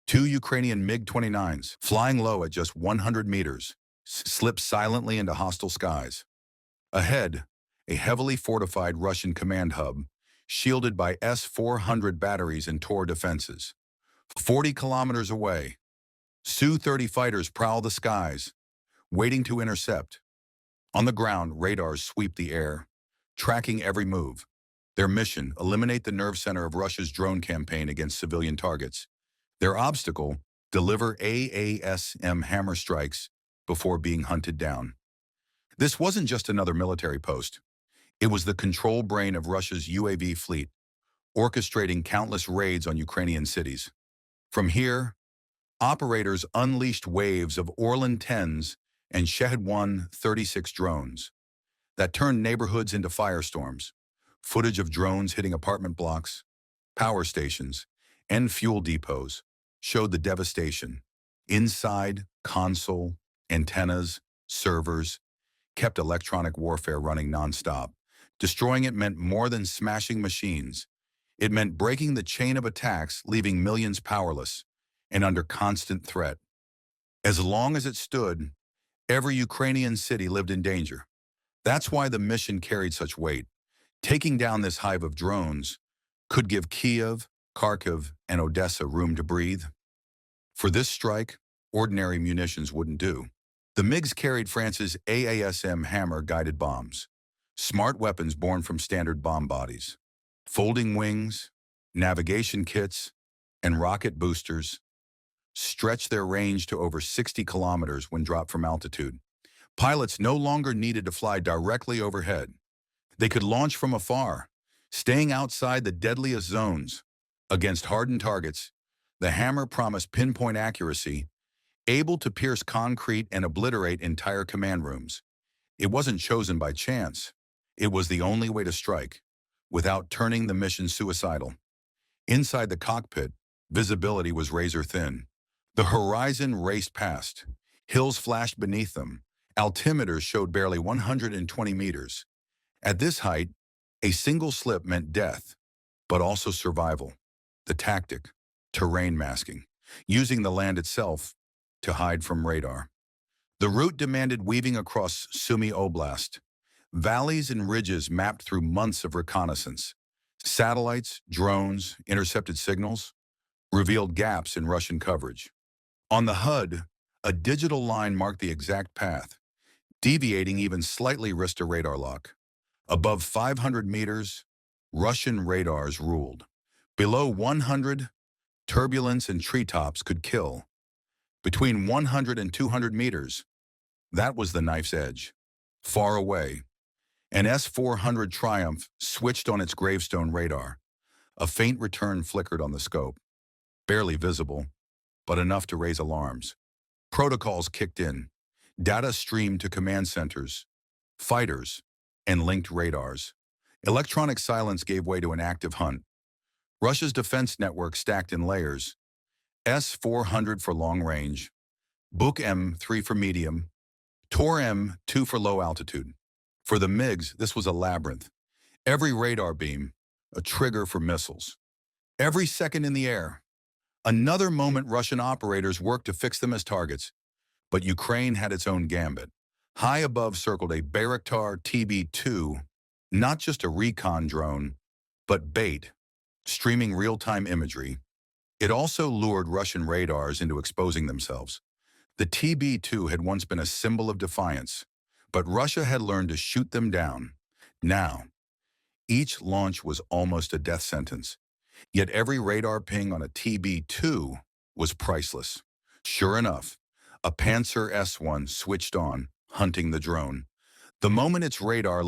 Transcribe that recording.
Two Ukrainian MiG-29s, flying low at just 100 meters, slipped silently into hostile skies. Ahead, a heavily fortified Russian command hub, shielded by S-400 batteries and Tor defenses. 40 kilometers away, Su-30 fighters prowl the skies, waiting to intercept. On the ground, radars sweep the air, tracking every move. Their mission, eliminate the nerve center of Russia's drone campaign against civilian targets. Their obstacle, deliver AASM hammer strikes before being hunted down. This wasn't just another military post. It was the control brain of Russia's UAV fleet, orchestrating countless raids on Ukrainian cities. From here, operators unleashed waves of Orlan 10s and Shahed-1 36 drones that turned neighborhoods into firestorms. Footage of drones hitting apartment blocks, power stations, and fuel depots showed the devastation. Inside, console, antennas, servers kept electronic warfare running nonstop, Destroying it meant more than smashing machines. It meant breaking the chain of attacks, leaving millions powerless and under constant threat. As long as it stood, every Ukrainian city lived in danger. That's why the mission carried such weight. Taking down this hive of drones could give Kiev, Kharkiv, and Odessa room to breathe. For this strike, ordinary munitions wouldn't do. The MiGs carried France's AASM Hammer-guided bombs, smart weapons born from standard bomb bodies. Folding wings, navigation kits, and rocket boosters stretched their range to over 60 kilometers when dropped from altitude. Pilots no longer needed to fly directly overhead. They could launch from afar, staying outside the deadliest zones. Against hardened targets, the Hammer promised pinpoint accuracy, able to pierce concrete and obliterate entire command rooms. It wasn't chosen by chance. It was the only way to strike, without turning the mission suicidal. Inside the cockpit, visibility was razor thin. The horizon raced past. Hills flashed beneath them. Altimeters showed barely 120 meters. At this height, a single slip meant death, but also survival. The tactic, terrain masking, using the land itself to hide from radar. The route demanded weaving across Sumy Oblast, valleys and ridges mapped through months of reconnaissance. Satellites, drones, intercepted signals revealed gaps in Russian coverage. On the HUD, a digital line marked the exact path. Deviating even slightly risked a radar lock. Above 500 meters, Russian radars ruled. Below 100, turbulence and treetops could kill. Between 100 and 200 meters, that was the knife's edge. Far away, an S-400 Triumph switched on its gravestone radar. A faint return flickered on the scope. Barely visible, but enough to raise alarms. Protocols kicked in. Data streamed to command centers, fighters, and linked radars. Electronic silence gave way to an active hunt. Russia's defense network stacked in layers. S-400 for long range, Buk M3 for medium, Tor M2 for low altitude. For the MiGs, this was a labyrinth. Every radar beam, a trigger for missiles. Every second in the air. Another moment Russian operators worked to fix them as targets. But Ukraine had its own gambit. High above circled a Bayraktar TB2, not just a recon drone, but bait, streaming real-time imagery. It also lured Russian radars into exposing themselves. The TB2 had once been a symbol of defiance, but Russia had learned to shoot them down. Now, each launch was almost a death sentence. Yet every radar ping on a TB2 was priceless. Sure enough, a Panzer S-1 switched on, hunting the drone. The moment its radar